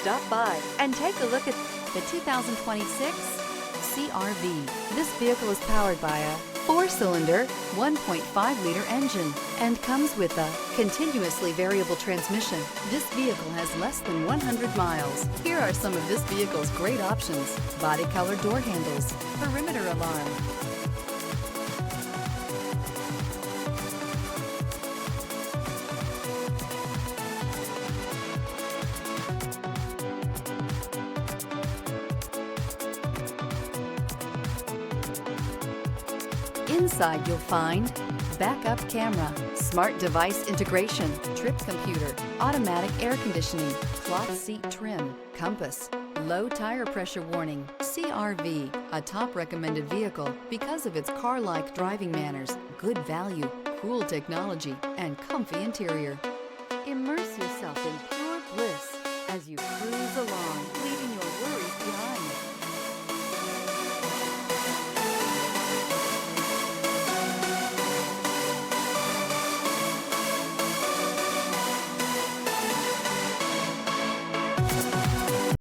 stop by and take a look at the 2026 CR-V. This vehicle is powered by a 4-cylinder, 1.5-liter engine and comes with a continuously variable transmission. This vehicle has less than 100 miles. Here are some of this vehicle's great options: body color door handles, perimeter alarm, Inside you'll find backup camera, smart device integration, trip computer, automatic air conditioning, cloth seat trim, compass, low tire pressure warning. CR-V, a top recommended vehicle because of its car-like driving manners, good value, cool technology, and comfy interior. Immerse yourself in pure bliss as you cruise along, leaving your worries